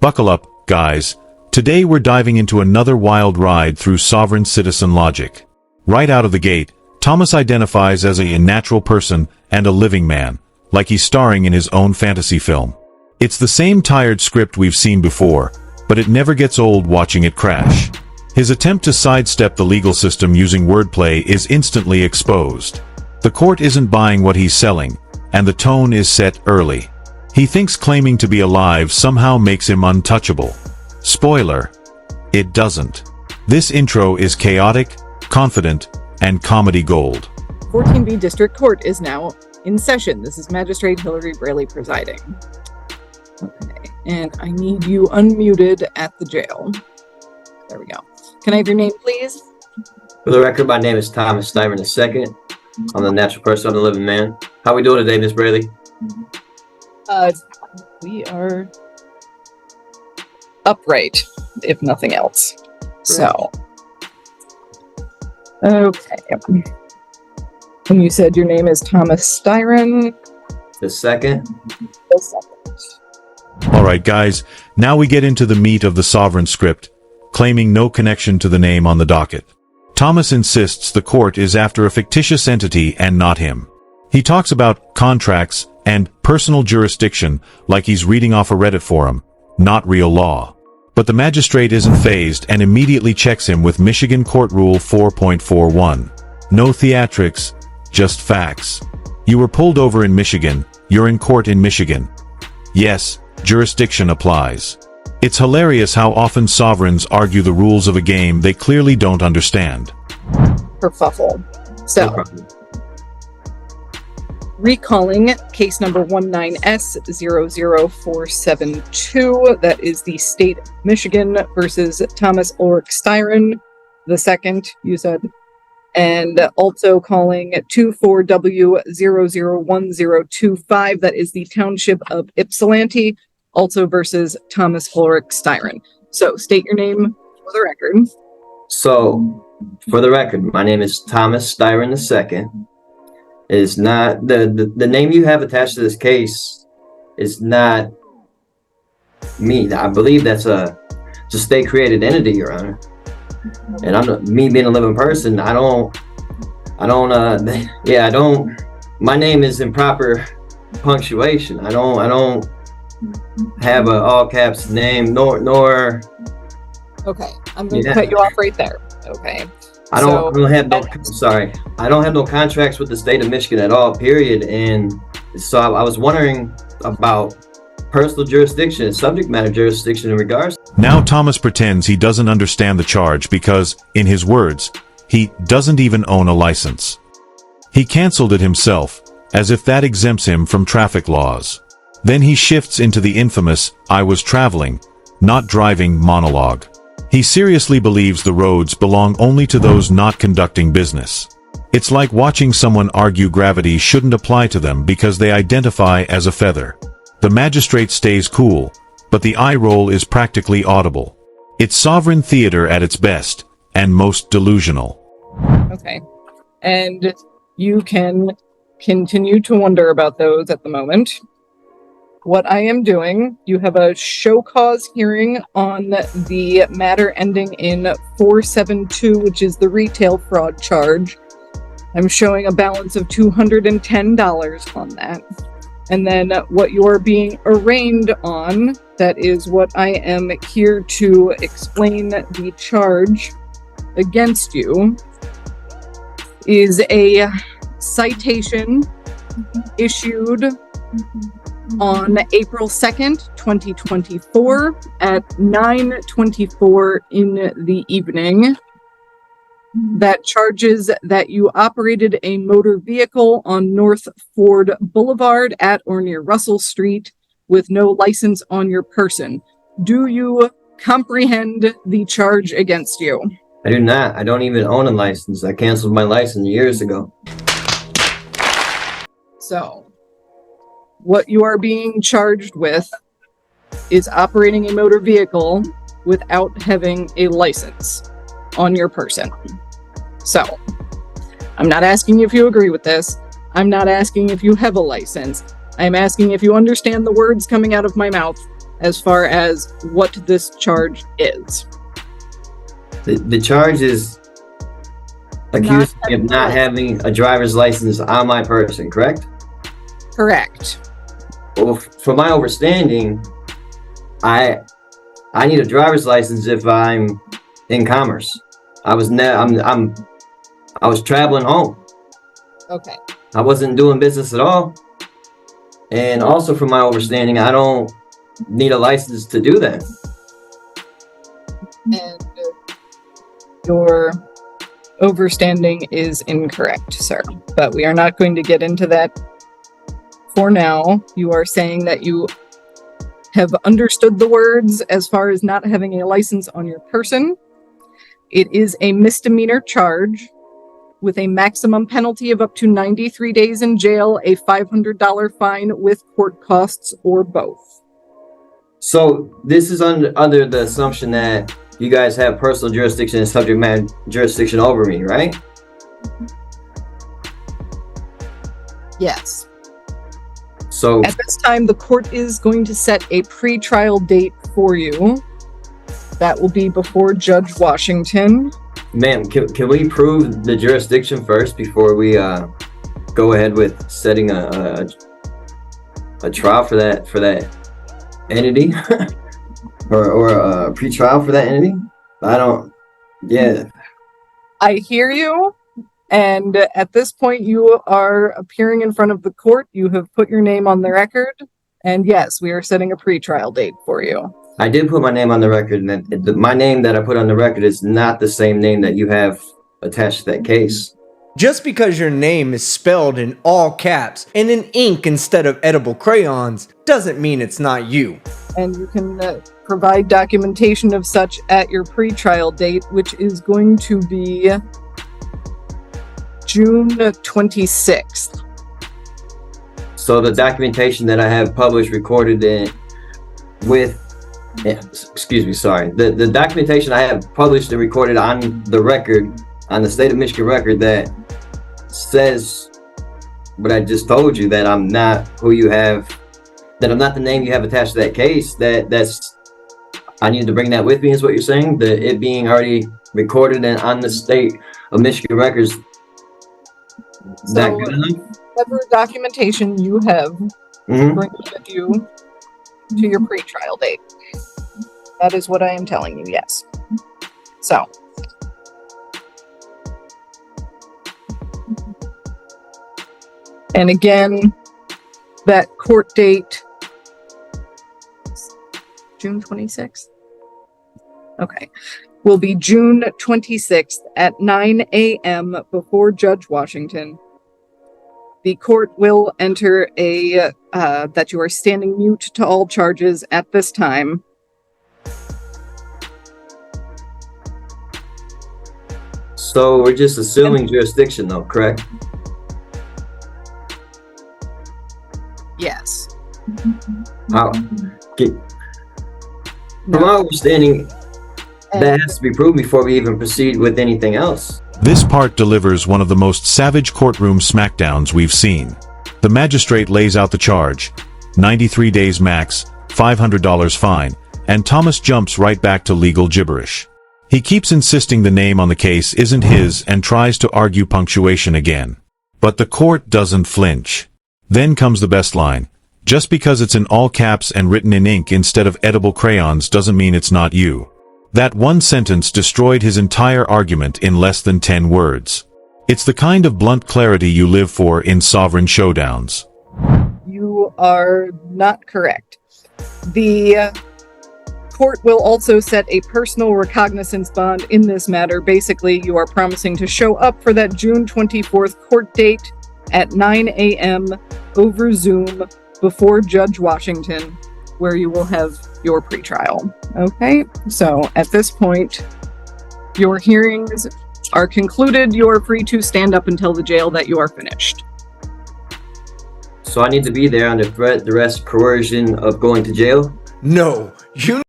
Buckle up, guys. Today we're diving into another wild ride through sovereign citizen logic. Right out of the gate, Thomas identifies as a natural person and a living man, like he's starring in his own fantasy film. It's the same tired script we've seen before, but it never gets old watching it crash. His attempt to sidestep the legal system using wordplay is instantly exposed. The court isn't buying what he's selling, and the tone is set early. He thinks claiming to be alive somehow makes him untouchable. Spoiler: it doesn't. This intro is chaotic, confident, and comedy gold. 14B District Court is now in session. This is Magistrate Hillary Braley presiding. Okay, and I need you unmuted at the jail. There we go. Can I have your name, please? For the record, my name is Thomas Stiver II. I'm the natural person, I'm the living man. How we doing today, Miss Braley? We are upright, if nothing else. So, okay. And you said your name is Thomas Styron. The second. Alright guys, now we get into the meat of the sovereign script, claiming no connection to the name on the docket. Thomas insists the court is after a fictitious entity and not him. He talks about contracts and personal jurisdiction like he's reading off a Reddit forum, not real law. But the magistrate isn't fazed and immediately checks him with Michigan Court Rule 4.41. No theatrics, just facts. You were pulled over in Michigan, you're in court in Michigan. Yes, jurisdiction applies. It's hilarious how often sovereigns argue the rules of a game they clearly don't understand. Kerfuffle. So, recalling case number 19S00472, that is the state of Michigan versus Thomas Ulrich Styron, the second, you said, and also calling 24W001025, that is the township of Ypsilanti, also versus Thomas Ulrich Styron. So, state your name for the record. So, for the record, my name is Thomas Styron II. Is not the name you have attached to this case is not me. I believe that's a state created entity, Your Honor. And me being a living person, my name is in proper punctuation. I don't have a all caps name nor. Okay, I'm going to cut you off right there. Okay. I don't have no contracts with the state of Michigan at all, period. And so I was wondering about personal jurisdiction, subject matter jurisdiction in regards. Now Thomas pretends he doesn't understand the charge because, in his words, he doesn't even own a license. He canceled it himself, as if that exempts him from traffic laws. Then he shifts into the infamous "I was traveling, not driving" monologue. He seriously believes the roads belong only to those not conducting business. It's like watching someone argue gravity shouldn't apply to them because they identify as a feather. The magistrate stays cool, but the eye roll is practically audible. It's sovereign theater at its best, and most delusional. Okay. And you can continue to wonder about those at the moment. What I am doing, you have a show cause hearing on the matter ending in 472, which is the retail fraud charge. I'm showing a balance of $210 on that. And then what you're being arraigned on, that is what I am here to explain the charge against you, is a citation issued on April 2nd, 2024 at 9:24 in the evening. That charges that you operated a motor vehicle on North Ford Boulevard at or near Russell Street with no license on your person. Do you comprehend the charge against you? I do not. I don't even own a license. I canceled my license years ago. So, what you are being charged with is operating a motor vehicle without having a license on your person. So, I'm not asking if you agree with this. I'm not asking if you have a license. I'm asking if you understand the words coming out of my mouth as far as what this charge is. The charge is accused me of not having a driver's license on my person, correct? Correct. Well, from my understanding, I need a driver's license if I'm in commerce. I was traveling home. Okay. I wasn't doing business at all. And also from my understanding, I don't need a license to do that. And your overstanding is incorrect, sir. But we are not going to get into that for now. You are saying that you have understood the words as far as not having a license on your person. It is a misdemeanor charge with a maximum penalty of up to 93 days in jail, a $500 fine with court costs, or both. So this is under the assumption that you guys have personal jurisdiction and subject matter jurisdiction over me, right? Yes. So at this time, the court is going to set a pre-trial date for you. That will be before Judge Washington. Ma'am, can we prove the jurisdiction first before we go ahead with setting a trial for that entity or a pre-trial for that entity? I hear you. And at this point, you are appearing in front of the court. You have put your name on the record. And yes, we are setting a pre-trial date for you. I did put my name on the record, and my name that I put on the record is not the same name that you have attached to that case. Just because your name is spelled in all caps and in ink instead of edible crayons doesn't mean it's not you. And you can provide documentation of such at your pre-trial date, which is going to be June 26th. So the documentation that I have published, recorded the documentation I have published and recorded on the record, on the state of Michigan record, that says what I just told you, that I'm not who you have, that I'm not the name you have attached to that case, that's I need to bring that with me, is what you're saying? It being already recorded and on the state of Michigan records. Is that good enough? Whatever documentation you have, bring it with you to your pre-trial date. That is what I am telling you, yes. So. And again, that court date, June 26th? Okay. Will be June 26th at 9 a.m. before Judge Washington. The court will enter that you are standing mute to all charges at this time. So we're just assuming jurisdiction, though, correct? Yes. How? From my understanding, that has to be proved before we even proceed with anything else. This part delivers one of the most savage courtroom smackdowns we've seen. The magistrate lays out the charge, 93 days max, $500 fine, and Thomas jumps right back to legal gibberish. He keeps insisting the name on the case isn't his and tries to argue punctuation again. But the court doesn't flinch. Then comes the best line. Just because it's in all caps and written in ink instead of edible crayons doesn't mean it's not you. That one sentence destroyed his entire argument in less than 10 words. It's the kind of blunt clarity you live for in sovereign showdowns. You are not correct. The court will also set a personal recognizance bond in this matter. Basically, you are promising to show up for that June 24th court date at 9 a.m. over Zoom before Judge Washington, where you will have your pretrial. Okay, so at this point, your hearings are concluded. You are free to stand up and tell the jail that you are finished. So I need to be there under threat, duress, coercion of going to jail? No, you